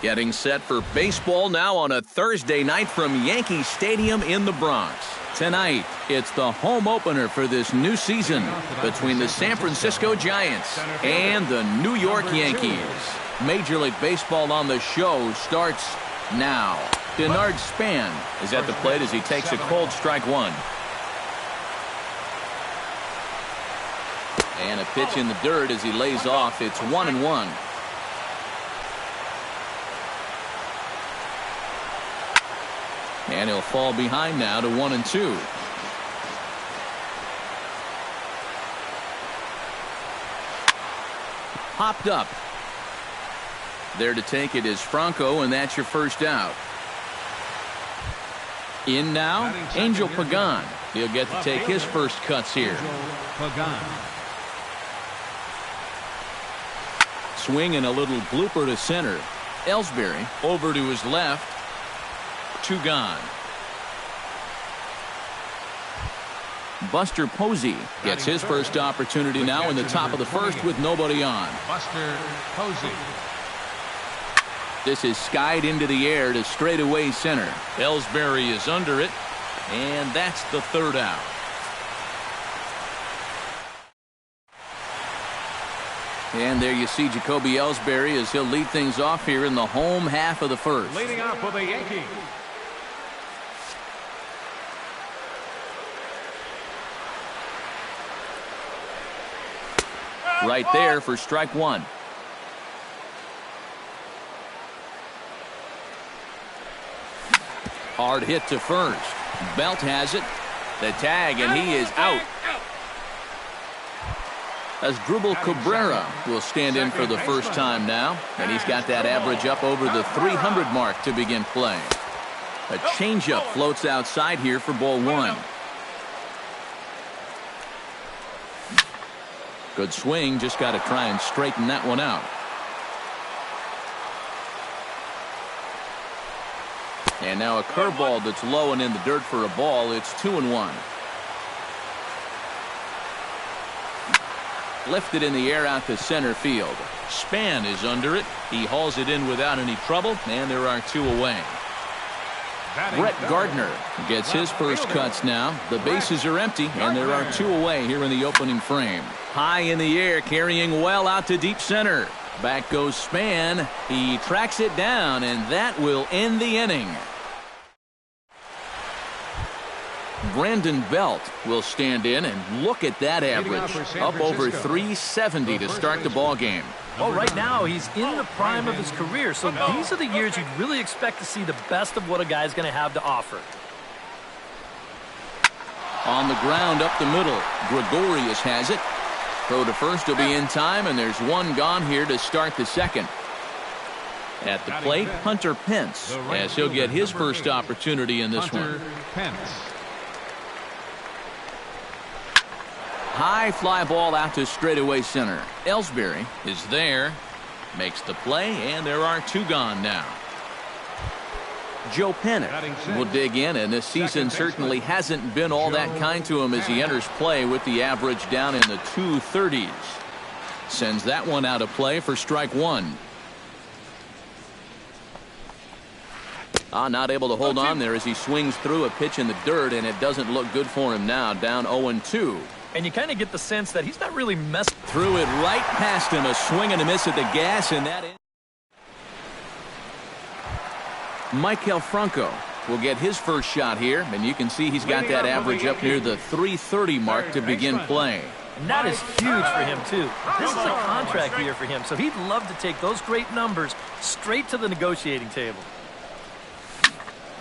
Getting set for baseball now on a Thursday night from Yankee Stadium in the Bronx. Tonight, it's the home opener for this new season between the San Francisco Giants and the New York Yankees. Major League Baseball on the show starts now. Denard Span is at the plate as he takes a cold strike one. And a pitch in the dirt as he lays off. It's 1-1. And he'll fall behind now to 1-2. Popped up. There to take it is Franco, and that's your first out. In now, Angel Pagan. He'll get to take his first cuts here. Swing and a little blooper to center. Ellsbury over to his left. 2 gone. Buster Posey gets his first opportunity now in the top of the first with nobody on. Buster Posey. This is skied into the air to straightaway center. Ellsbury is under it, and that's the third out. And there you see Jacoby Ellsbury as he'll lead things off here in the home half of the first. Leading off for the Yankees. Right there for strike one. Hard hit to first. Belt has it. The tag, and he is out. Asdrubal Cabrera will stand in for the first time now, and he's got that average up over the 300 mark to begin play. A changeup floats outside here for ball one. Good swing, just got to try and straighten that one out. And now a curveball that's low and in the dirt for a ball. It's 2-1. Lifted in the air out to center field. Span is under it. He hauls it in without any trouble, and there are 2 away. Brett Gardner gets his first cuts now. The bases are empty, and there are 2 away here in the opening frame. High in the air, carrying well out to deep center. Back goes Span. He tracks it down, and that will end the inning. Brandon Belt will stand in, and look at that average. Up over 370 to start the ball game. Well, right now he's in the prime of his career, so these are the years you'd really expect to see the best of what a guy's going to have to offer. On the ground up the middle, Gregorius has it. Throw to first will be in time, and there's 1 gone here to start the second. At the plate, Hunter Pence, as he'll get his first opportunity in this one. High fly ball out to straightaway center. Ellsbury is there, makes the play, and there are 2 gone now. Joe Pennant will dig in, and this season certainly hasn't been all that kind to him as he enters play with the average down in the 230s. Sends that one out of play for strike one. Not able to hold on there as he swings through a pitch in the dirt, and it doesn't look good for him now, down 0-2. And you kind of get the sense that he's not really messing. Threw it right past him, a swing and a miss at the gas, and that is. Michael Franco will get his first shot here, and you can see he's got that average up near the 330 mark to begin play. And that is huge for him, too. This is a contract year for him, so he'd love to take those great numbers straight to the negotiating table.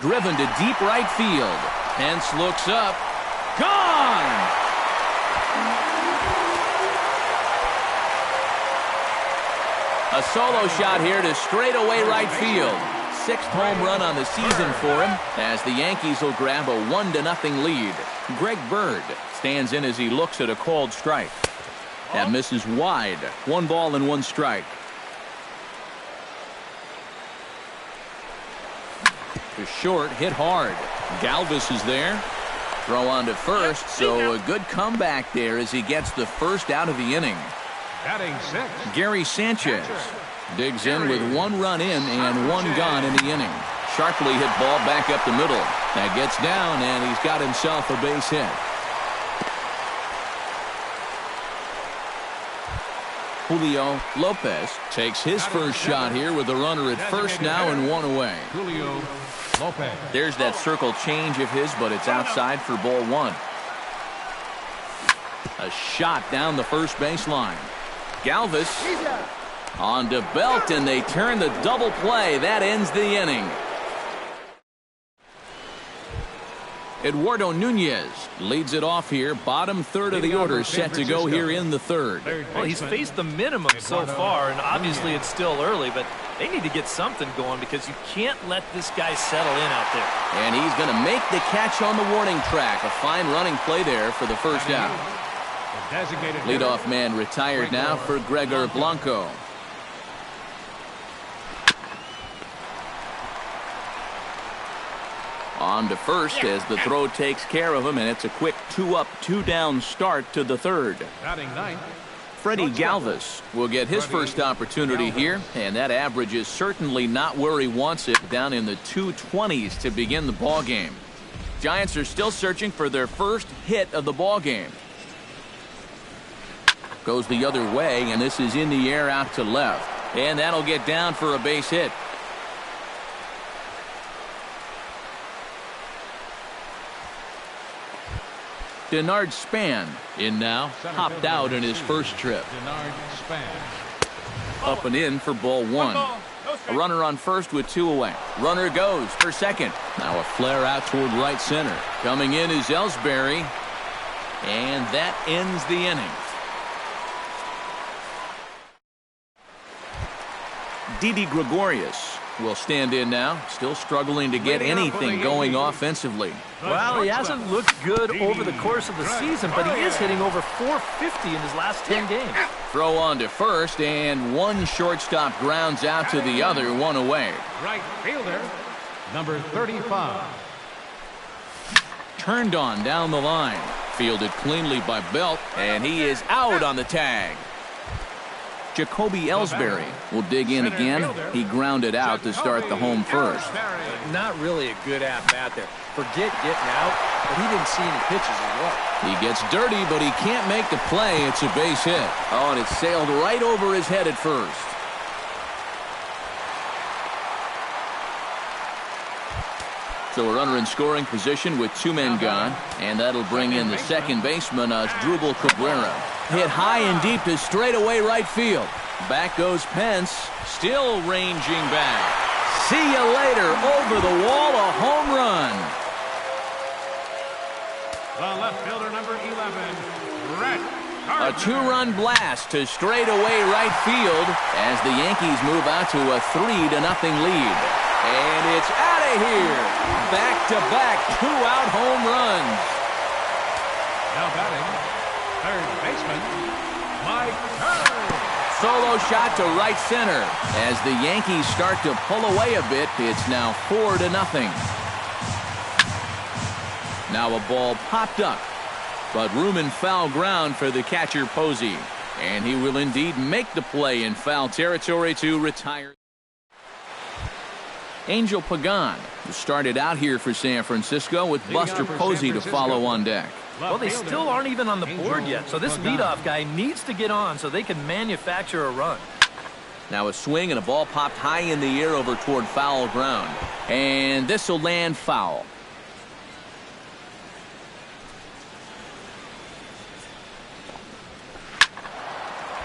Driven to deep right field. Pence looks up. Gone! A solo shot here to straightaway right field. 6th home run on the season for him as the Yankees will grab a 1-0 lead. Greg Bird stands in as he looks at a called strike. That misses wide. 1 ball and 1 strike. To short, hit hard. Galvis is there. Throw on to first, so a good comeback there as he gets the first out of the inning. Batting 6. Gary Sanchez Digs in with 1 run in and 1 gone in the inning. Sharply hit ball back up the middle. That gets down, and he's got himself a base hit. Julio Lopez takes his first shot here with a runner at first now and 1 away. Julio Lopez. There's that circle change of his, but it's outside for ball 1. A shot down the first baseline. Galvis on to Belt, and they turn the double play. That ends the inning. Eduardo Nunez leads it off here. Bottom third of the order set to go here in the third. Well, he's faced the minimum so far, and obviously it's still early, but they need to get something going because you can't let this guy settle in out there. And he's going to make the catch on the warning track. A fine running play there for the first out. Leadoff man retired now for Gregor Blanco. On to first as the throw takes care of him, and it's a quick 2-up, 2-down start to the third. Freddie Galvis will get his first opportunity here, and that average is certainly not where he wants it, down in the 220s to begin the ball game. Giants are still searching for their first hit of the ball game. Goes the other way, and this is in the air out to left, and that'll get down for a base hit. Denard Span in now, hopped out in his first trip. Up and in for ball 1. A runner on first with 2 away. Runner goes for second. Now a flare out toward right center. Coming in is Ellsbury, and that ends the inning. Didi Gregorius will stand in now, still struggling to get anything going offensively. Well, he hasn't looked good over the course of the season, but he is hitting over .450 in his last 10 games. Throw on to first, and one shortstop grounds out to the other, 1 away. Right fielder, number 35. Turned on down the line. Fielded cleanly by Belt, and he is out on the tag. Jacoby Ellsbury will dig in again. He grounded out to start the home first. Not really a good at-bat there. Forget getting out, but he didn't see any pitches as well. He gets dirty, but he can't make the play. It's a base hit. Oh, and it sailed right over his head at first. So a runner in scoring position with 2 men gone, and that'll bring in the second baseman, Asdrubal Cabrera. Hit high and deep to straightaway right field. Back goes Pence, still ranging back. See you later. Over the wall, a home run. The left fielder, number 11, Brett A 2-run blast to straightaway right field as the Yankees move out to a 3-0 lead. And it's out of here. Back-to-back 2-out home runs. Now batting, third baseman, Mike Turner. Solo shot to right center. As the Yankees start to pull away a bit, it's now 4-0. Now a ball popped up, but room and foul ground for the catcher Posey. And he will indeed make the play in foul territory to retire. Angel Pagan started out here for San Francisco with Buster Posey to follow on deck. Well, they still aren't even on the board yet, so this leadoff guy needs to get on so they can manufacture a run. Now a swing and a ball popped high in the air over toward foul ground. And this will land foul.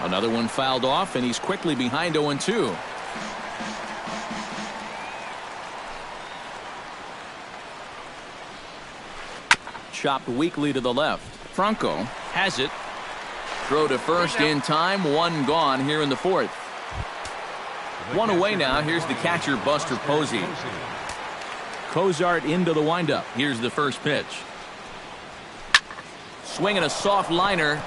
Another one fouled off, and he's quickly behind 0-2. Chopped weakly to the left. Franco has it. Throw to first in time. 1 gone here in the 4th. 1 away now. Here's the catcher, Buster Posey. Cozart into the windup. Here's the first pitch. Swinging a soft liner.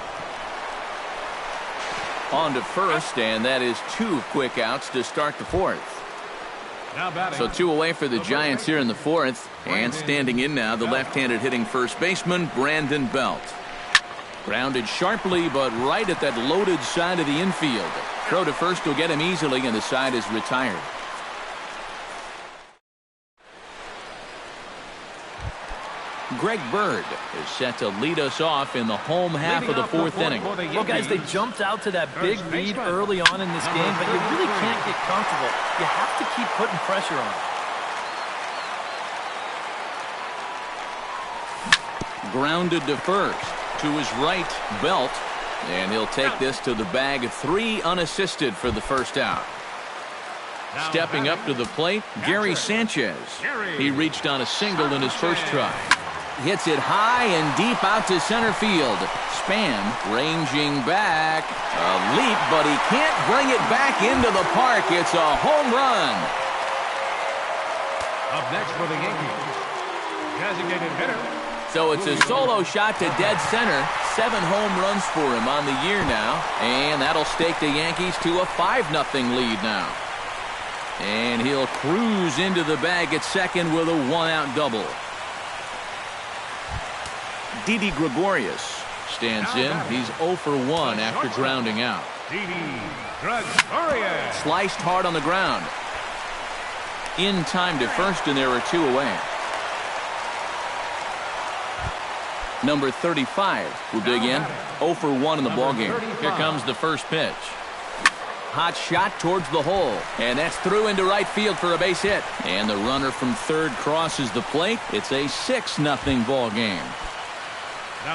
On to first, and that is 2 quick outs to start the 4th. So 2 away for the Giants here in the 4th. And standing in now, the left-handed hitting first baseman, Brandon Belt. Grounded sharply, but right at that loaded side of the infield. Throw to first will get him easily, and the side is retired. Greg Bird is set to lead us off in the home half of the fourth inning. Well, guys, they jumped out to that big lead early on in this game, but you really can't get comfortable. You have to keep putting pressure on. Grounded to first. To his right, Belt. And he'll take this to the bag. 3 unassisted for the first out. Stepping up to the plate, Gary Sanchez. He reached on a single in his first try. Hits it high and deep out to center field. Span ranging back. A leap, but he can't bring it back into the park. It's a home run. Up next for the Yankees, designated hitter. So it's a solo shot to dead center. 7 home runs for him on the year now. And that'll stake the Yankees to a 5-0 lead now. And he'll cruise into the bag at second with a 1-out double. Didi Gregorius stands in. He's 0 for 1 after grounding out. Didi Gregorius. Sliced hard on the ground. In time to first, and there are 2 away. Number 35 will dig in. 0 for 1 in the ballgame. Here comes the first pitch. Hot shot towards the hole. And that's through into right field for a base hit. And the runner from third crosses the plate. It's a 6-0 ball game.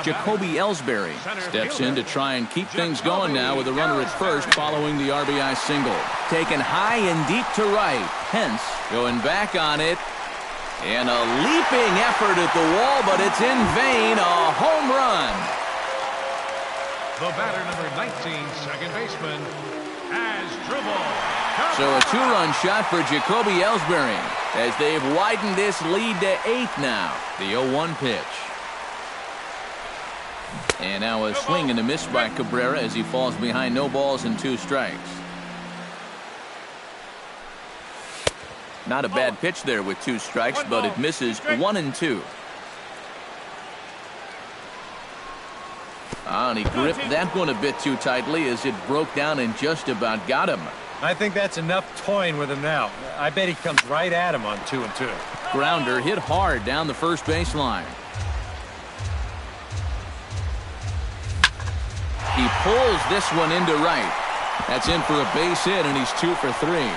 Jacoby Ellsbury steps in to try and keep things going now with a runner at first following the RBI single. Taken high and deep to right. Pence going back on it. And a leaping effort at the wall, but it's in vain. A home run. The batter, number 19, second baseman, Asdrubal. So a 2-run shot for Jacoby Ellsbury as they've widened this lead to 8 now. The 0-1 pitch. And now a swing and a miss by Cabrera as he falls behind, no balls and 2 strikes. Not a bad pitch there with 2 strikes, but it misses 1 and 2. And he gripped that one a bit too tightly as it broke down and just about got him. I think that's enough toying with him now. I bet he comes right at him on 2 and 2. Grounder hit hard down the first baseline. He pulls this one into right. That's in for a base hit, and he's 2 for 3.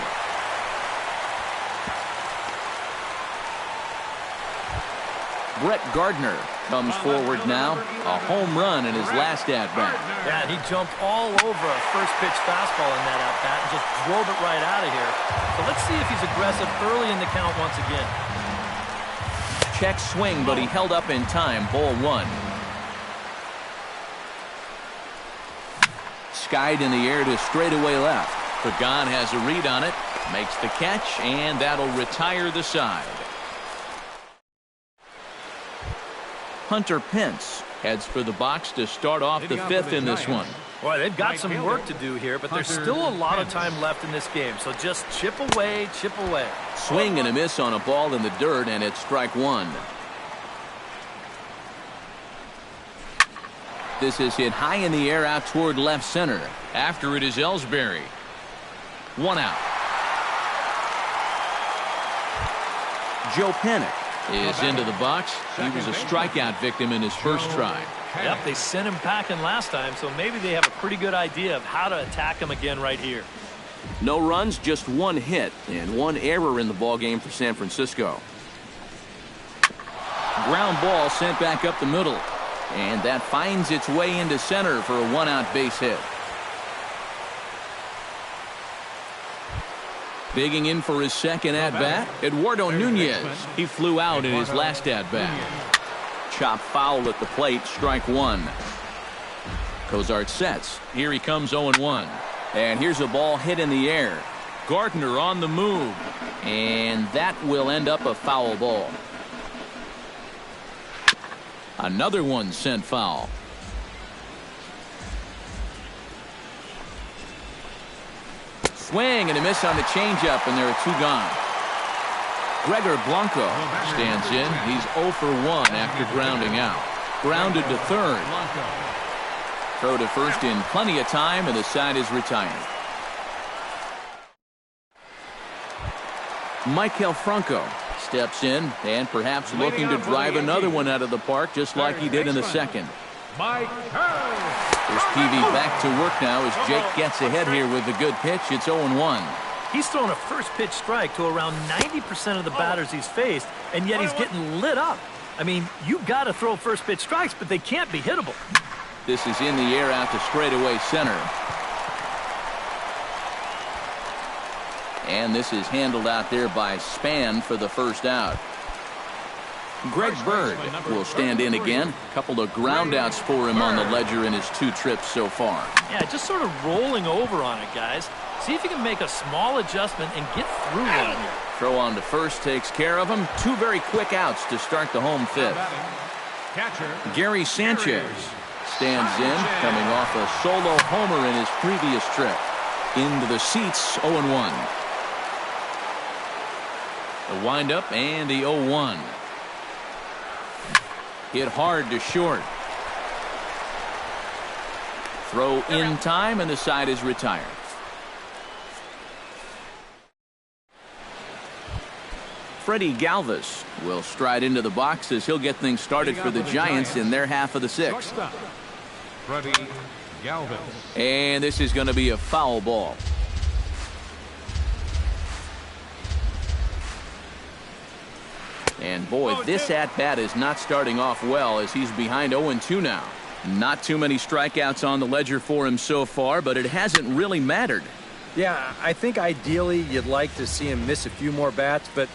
Brett Gardner comes forward now. A home run in his last at-bat. Yeah, and he jumped all over a first-pitch fastball in that at-bat and just drove it right out of here. So let's see if he's aggressive early in the count once again. Check swing, but he held up in time. Ball 1. Skied in the air to straightaway left. Pagan has a read on it. Makes the catch, and that'll retire the side. Hunter Pence heads for the box to start off the 5th in this one. Boy, they've got some work to do here, but there's still a lot of time left in this game. So just chip away, chip away. Swing and a miss on a ball in the dirt, and it's strike 1. This is hit high in the air out toward left center. After it is Ellsbury. 1 out. Joe Panik is into the box. He was a strikeout victim in his first try. Yep, they sent him packing last time, so maybe they have a pretty good idea of how to attack him again right here. No runs, just 1 hit, and 1 error in the ballgame for San Francisco. Ground ball sent back up the middle, and that finds its way into center for a 1-out base hit. Digging in for his second at-bat, Eduardo Nunez. He flew out in his last at-bat. Chop foul at the plate, strike 1. Cozart sets. Here he comes 0-1. And here's a ball hit in the air. Gardner on the move. And that will end up a foul ball. Another one sent foul. Swing and a miss on the changeup, and there are 2 gone. Gregor Blanco stands in. He's 0 for 1 after grounding out. Grounded to third. Throw to first in plenty of time, and the side is retired. Michael Franco steps in and perhaps looking to drive another one out of the park just like he did in the second. There's PV back to work now as Jake gets ahead here with a good pitch. It's 0-1. He's thrown a first pitch strike to around 90% of the batters he's faced, and yet he's getting lit up. I mean, you've got to throw first pitch strikes, but they can't be hittable. This is in the air out to straightaway center. And this is handled out there by Span for the first out. Greg Bird will stand in again. A couple of groundouts for him on the ledger in his 2 trips so far. Yeah, just sort of rolling over on it, guys. See if you can make a small adjustment and get through one here. Throw on to first takes care of him. 2 very quick outs to start the home 5th. Gary Sanchez stands in, coming off a solo homer in his previous trip. Into the seats, 0-1. The windup and the 0-1. Hit hard to short. Throw in time, and the side is retired. Freddie Galvis will stride into the box as he'll get things started for the Giants in their half of the 6th. Freddie Galvis. And this is going to be a foul ball. And boy, this at-bat is not starting off well as he's behind 0-2 now. Not too many strikeouts on the ledger for him so far, but it hasn't really mattered. Yeah, I think ideally you'd like to see him miss a few more bats, but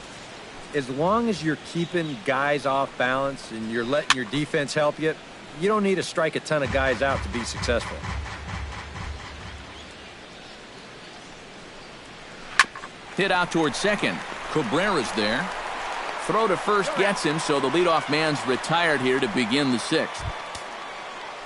as long as you're keeping guys off balance and you're letting your defense help you, you don't need to strike a ton of guys out to be successful. Hit out towards second. Cabrera's there. Throw to first gets him, so the leadoff man's retired here to begin the 6th.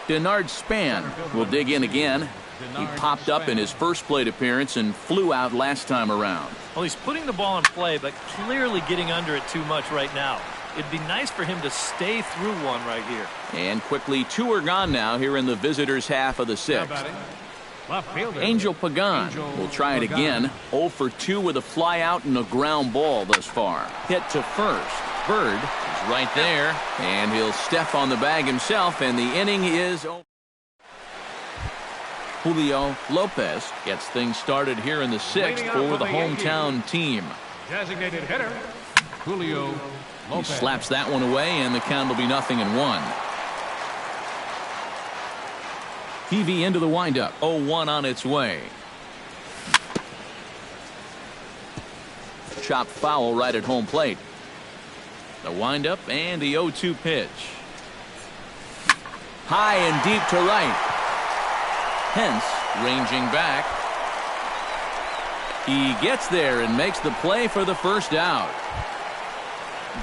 Denard Span will dig in again. He popped up in his first plate appearance and flew out last time around. Well, he's putting the ball in play, but clearly getting under it too much right now. It'd be nice for him to stay through one right here. And quickly, 2 are gone now here in the visitors' half of the 6th. Angel Pagan will try it again. 0 for 2 with a fly out and a ground ball thus far. Hit to first. Bird is right there, and he'll step on the bag himself, and the inning is over. Julio Lopez gets things started here in the 6th for the hometown team. Designated hitter, Julio Lopez. He slaps that one away, and the count will be 0-1. TV into the windup. 0-1 on its way. Chop foul right at home plate. The windup and the 0-2 pitch. High and deep to right. Hence, ranging back. He gets there and makes the play for the first out.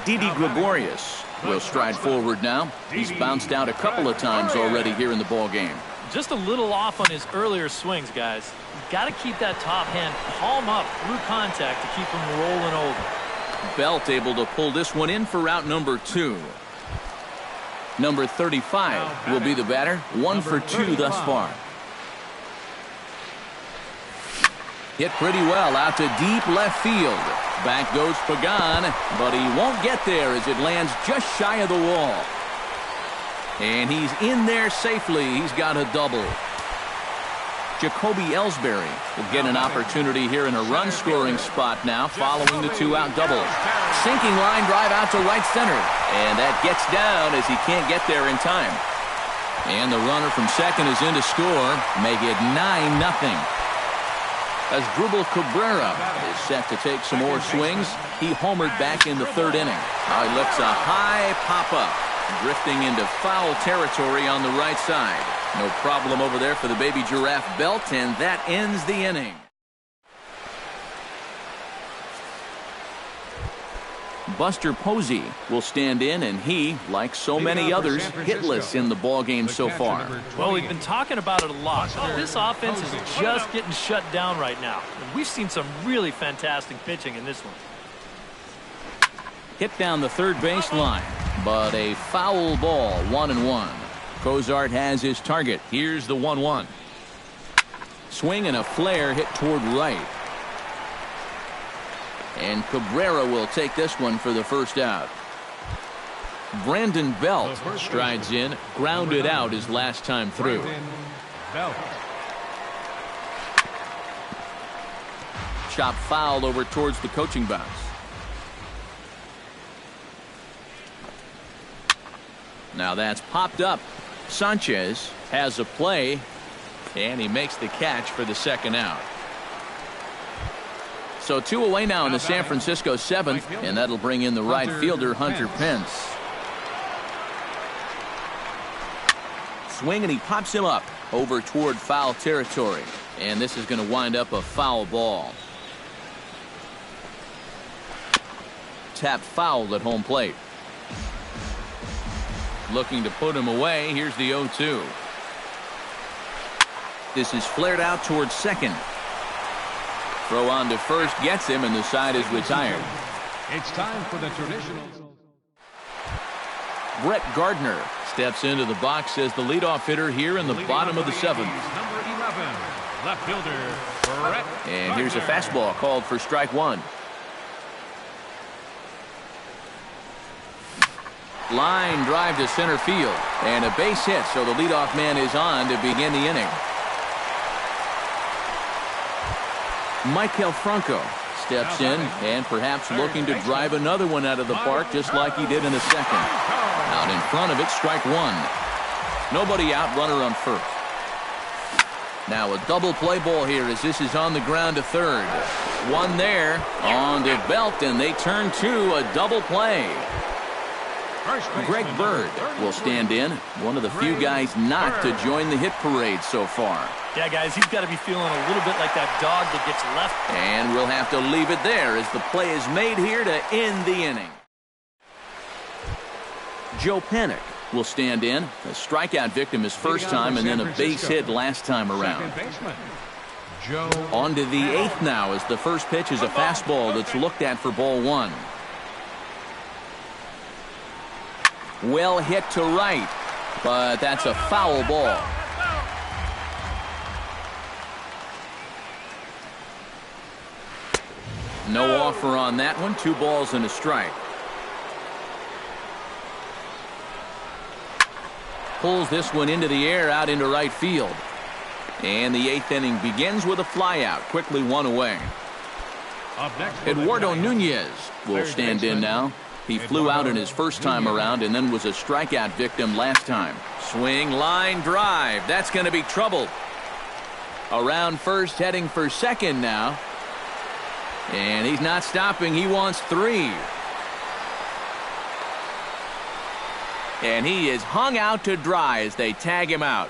Didi Gregorius will stride forward now. He's bounced out a couple of times already here in the ball game. Just a little off on his earlier swings, guys. You've got to keep that top hand palm up through contact to keep him rolling over. Belt able to pull this one in for out number 2. Number 35 will be the batter. 1 for 2 thus far. Hit pretty well out to deep left field. Back goes Pagan, but he won't get there as it lands just shy of the wall. And he's in there safely. He's got a double. Jacoby Ellsbury will get an opportunity here in a run-scoring spot now following the 2-out double. Sinking line drive out to right center. And that gets down as he can't get there in time. And the runner from second is in to score, make it 9-0. As Drupal Cabrera is set to take some more swings, he homered back in the 3rd inning. Now he looks a high pop-up, drifting into foul territory on the right side. No problem over there for the baby giraffe Belt, and that ends the inning. Buster Posey will stand in, and he, like so many others, hitless in the ballgame so far. Well, we've been talking about it a lot. This offense is just getting shut down right now. And we've seen some really fantastic pitching in this one. Hit down the third base line, but a foul ball, 1-1. Cozart has his target. Here's the 1-1. Swing and a flare hit toward right. And Cabrera will take this one for the first out. Brandon Belt strides in, grounded out his last time through. Chop foul over towards the coaching box. Now that's popped up. Sanchez has a play, and he makes the catch for the second out. So 2 away now in the San Francisco 7th, and that'll bring in the right fielder, Hunter Pence. Swing, and he pops him up over toward foul territory. And this is going to wind up a foul ball. Tap foul at home plate. Looking to put him away. Here's the 0-2. This is flared out towards second. Throw on to first gets him, and the side is retired. It's time for the traditional. Brett Gardner steps into the box as the leadoff hitter here in the bottom of the 7th. Number 11, left fielder, Brett And here's a Gardner. fastball called for strike one. Line drive to center field, and a base hit, so the leadoff man is on to begin the inning. Michael Franco steps in and perhaps looking to drive another one out of the park just like he did in the second. Out in front of it, strike one. Nobody out, runner on first. Now a double play ball here as this is on the ground to third. One there on to Belt, and they turn to a double play. Greg Bird will stand in, one of the few guys not to join the hit parade so far. Yeah, guys, he's got to be feeling a little bit like that dog that gets left. And we'll have to leave it there as the play is made here to end the inning. Joe Panik will stand in, a strikeout victim his first time and then a base hit last time around. On to the 8th now as the first pitch is a fastball that's looked at for ball one. Well hit to right, but that's a foul ball. No offer on that one. 2 balls and a strike. Pulls this one into the air out into right field. And the 8th inning begins with a flyout. Quickly 1 away. Eduardo Nunez will stand in now. He flew out in his first time around and then was a strikeout victim last time. Swing, line, drive. That's going to be trouble. Around first, heading for second now. And he's not stopping. He wants 3. And he is hung out to dry as they tag him out.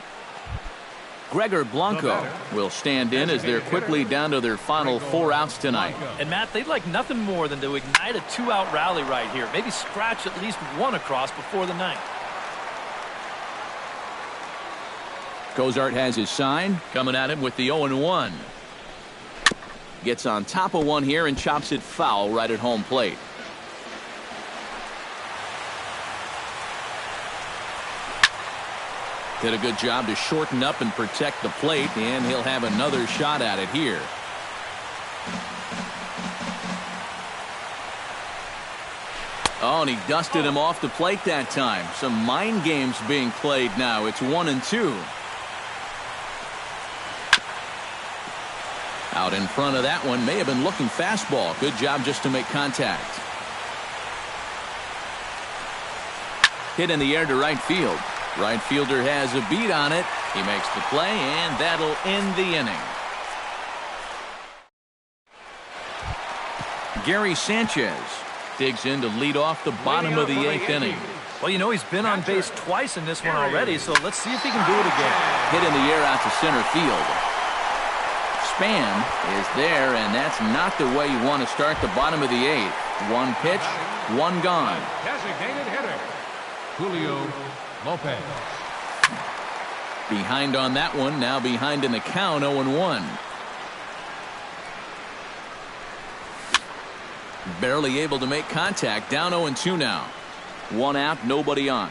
Gregor Blanco will stand in as they're quickly down to their final 4 outs tonight. And, Matt, they'd like nothing more than to ignite a 2-out rally right here. Maybe scratch at least 1 across before the 9th. Cozart has his sign coming at him with the 0-1. Gets on top of one here and chops it foul right at home plate. Did a good job to shorten up and protect the plate, and he'll have another shot at it here. Oh, and he dusted him off the plate that time. Some mind games being played now. It's 1-2. Out in front of that one, may have been looking fastball. Good job just to make contact. Hit in the air to right field. Right fielder has a beat on it. He makes the play, and that'll end the inning. Gary Sanchez digs in to lead off the bottom of the 8th inning. Well, you know, he's been on base twice in this one already, so let's see if he can do it again. Hit in the air out to center field. Span is there, and that's not the way you want to start the bottom of the 8th. 1 pitch, 1 gone. Designated hitter, Julio Lopez. Behind on that one, now behind in the count, 0-1. Barely able to make contact, down 0-2 now. 1 out, nobody on.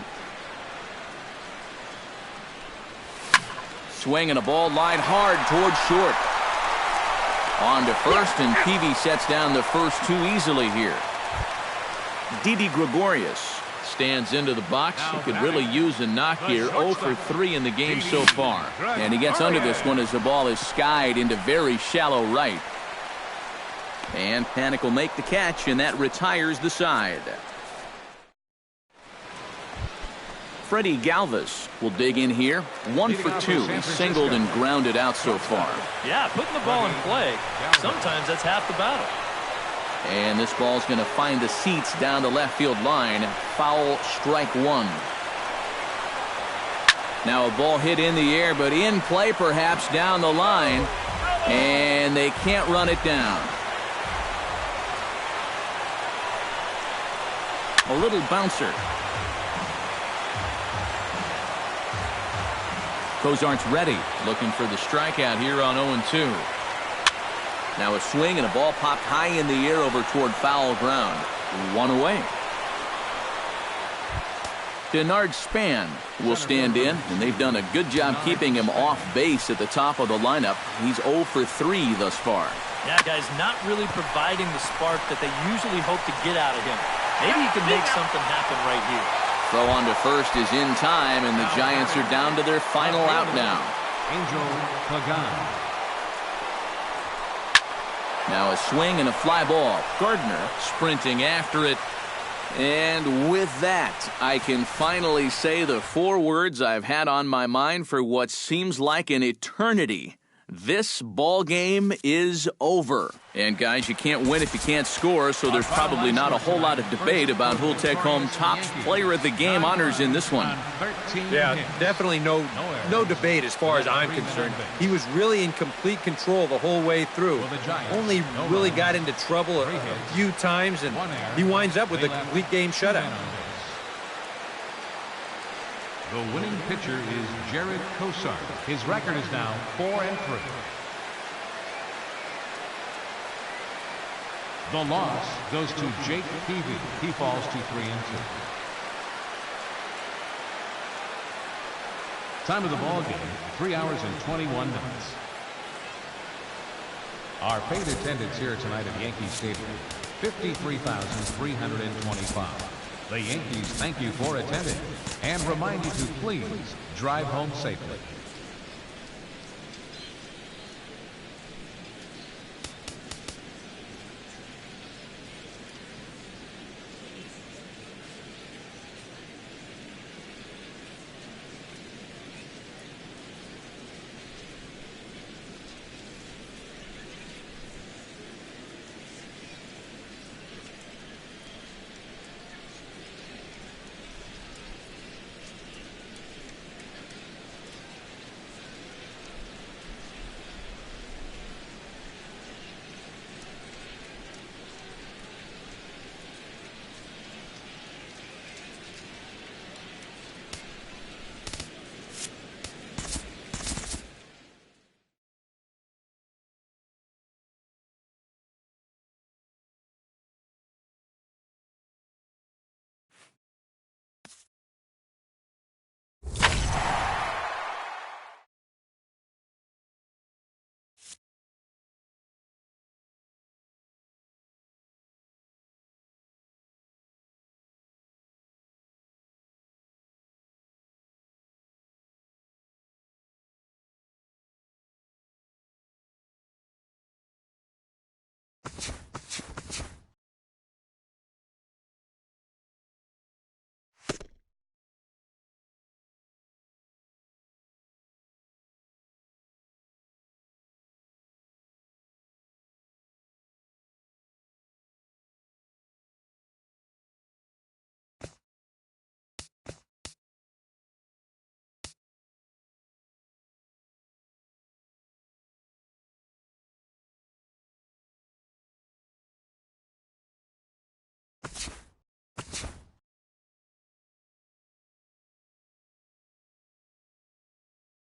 Swing and a ball lined hard towards short. On to first, and Peavy sets down the first two easily here. Didi Gregorius stands into the box. He could really use a knock here. 0 for 3 in the game so far. And he gets under this one as the ball is skied into very shallow right. And Panic will make the catch, and that retires the side. Freddie Galvis will dig in here. 1 for 2. He's singled and grounded out so far. Yeah, putting the ball in play, sometimes that's half the battle. And this ball's going to find the seats down the left field line. Foul, strike one. Now a ball hit in the air, but in play perhaps down the line. And they can't run it down. A little bouncer. Cozart's ready, looking for the strikeout here on 0-2. Now a swing and a ball popped high in the air over toward foul ground. 1 away. Denard Span will stand in, and they've done a good job keeping him off base at the top of the lineup. He's 0 for 3 thus far. Yeah, guys, not really providing the spark that they usually hope to get out of him. Maybe he can make something happen right here. Throw on to first is in time, and the Giants are down to their final out now. Angel Pagan. Now a swing and a fly ball. Gardner sprinting after it. And with that, I can finally say the 4 words I've had on my mind for what seems like an eternity. This ball game is over. And guys, you can't win if you can't score, so there's probably not a whole lot of debate about who'll take home top player of the game honors in this one. Yeah, definitely no debate as far as I'm concerned. He was really in complete control the whole way through. Only really got into trouble a few times, and he winds up with a complete game shutout. The winning pitcher is Jared Cozart. His record is now 4-3. The loss goes to Jake Peavy. He falls to 3-2. Time of the ball game, 3 hours and 21 minutes. Our paid attendance here tonight at Yankee Stadium, 53,325. The Yankees thank you for attending and remind you to please drive home safely.